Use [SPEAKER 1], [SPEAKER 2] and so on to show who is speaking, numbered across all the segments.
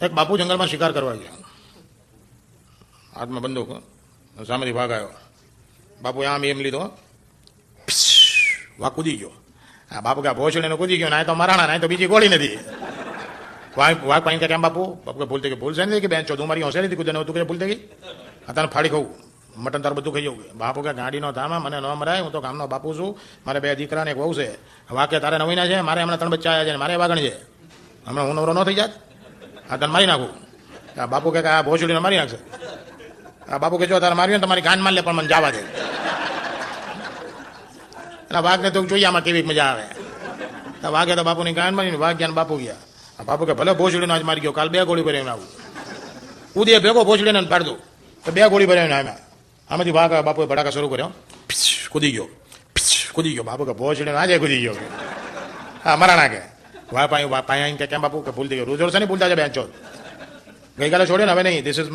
[SPEAKER 1] એક બાપુ જંગલમાં શિકાર કરવા ગયા, હાથમાં બંદૂક, સામેથી ભાગ આવ્યો. બાપુ આમ એમ લીધો, વાઘ કૂદી ગયો. હા બાપુ કે ભોસડીને કૂદી ગયો, ના તો મરાણા, ના તો બીજી ગોળી નથી. વાઘ પાણી કે કેમ બાપુ? બાપુ કે ભૂલતી ગઈ. ભૂલશે નથી કે બેન તું મારી હોશિયારી કૂદે તું કે ભૂલતી ગઈ, તને ફાડી ખાવું, મટન તાર બધું ખાઈ જવું. બાપુ કે ગાડીનો ધામા મને ન મરાય, હું તો ગામનો બાપુ છું, મારે 2 દીકરા ને એક વહુ છે. વાઘ કે તારે નવીના છે, મારે હમણાં 3 બચ્ચા આવ્યા છે, મારે વાગણ છે, હમણાં હું નવરો ન થઈ જાત, આ તને મારી નાખું. બાપુ કે આ ભોસડીને મારી નાખશે. આ બાપુ કે જો તારે માર્યું ને તમારી ગાન માર લે, પણ મને જવા દે. અને વાઘને તો જોઈએ આમાં કેવી મજા આવે. વાઘે તો બાપુની ગાન મારી, વાઘ ગયા બાપુ ગયા. બાપુ કે ભલે ભોસડીનો આજ મારી ગયો, કાલ 2 ગોળી ભરાવીને આવું. ઉદય ભેગો ભોસડીને ફાડ દઉં તો 2 ગોળી ભરાવીને આવ્યા. આમાંથી વાઘ બાપુએ ભડાકા શરૂ કર્યો, કૂદી ગયો, કૂદી ગયો. બાપુ કે ભોસડીને આજે કૂદી ગયો. હા મરાણા કે વાહ પાયા કે કેમ બાપુ કે ભૂલતી ગયો. રોજ રોજ છે ને ભૂલતા છે બેન ચોથ. ગઈકાલે છોડ્યો ને હવે નહીં, ધીસ ઇઝ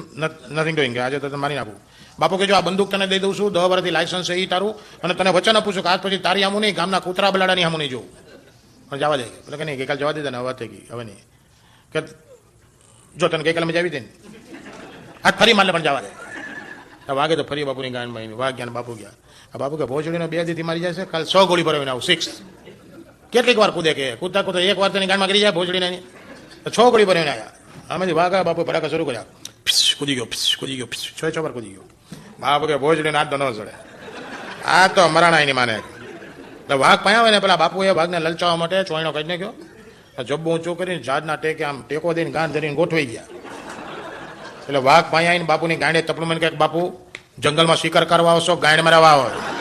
[SPEAKER 1] નથિંગ ડુઈંગ, આજે તો મારી નાખું. બાપુ કે જો આ બંદૂક તને દઈ દઉં છું, 10 વર્ષથી લાયસન્સ છે એ તારું, અને તને વચન આપું છું કે આજ પછી તારી આમું નહીં, ગામના કૂતરા બલાડાની આમું નહીં જોવું. પણ જવા દે. એટલે કે નહીં ગઈકાલે જવા દીધા ને હવે થઈ ગઈ, હવે નહીં. કે જો તને ગઈકાલે મજા આવી હતી ને, આજ ફરી મારલે પણ જવા દે. વાગે તો ફરી બાપુની ગાન માં વાઘ ગયા, બાપુ ગયા. બાપુ કે ભોસડીનો 2 દીથી મારી જાય છે, કાલ 100 ગોળી ભરાવીને આવું, 6. કેટલીક વાર કૂદે કે કૂદતા કૂદતા એક વાર તેની ગાનમાં ગરી જાય ભોસડીને, 6 ગોળી ભરાવીને આવ્યા. આમાંથી વાઘા બાપુ ફટાકા શરૂ કર્યા, કૂદી ગયો, કૂદી ગયો, 6 વાર કૂદી ગયો. બાપુ કે ભોસડીને હાથ તો ન ચડે, આ તો મરાણા એની માને. એટલે વાઘ પાયા હોય ને પેલા બાપુએ વાઘને લલચાવવા માટે ચોઈનો કાઢી નાખ્યો, જબ્બો ઊંચો કરીને ઝાડના ટેકે આમ ટેકો દઈને ગાન ધરીને ગોઠવાઈ ગયા. એટલે વાઘ પાયા આવીને બાપુની ગાંડે તપલું મને કહે બાપુ જંગલમાં શિકાર કરવા આવશો, ગાંડ મરાવા આવે.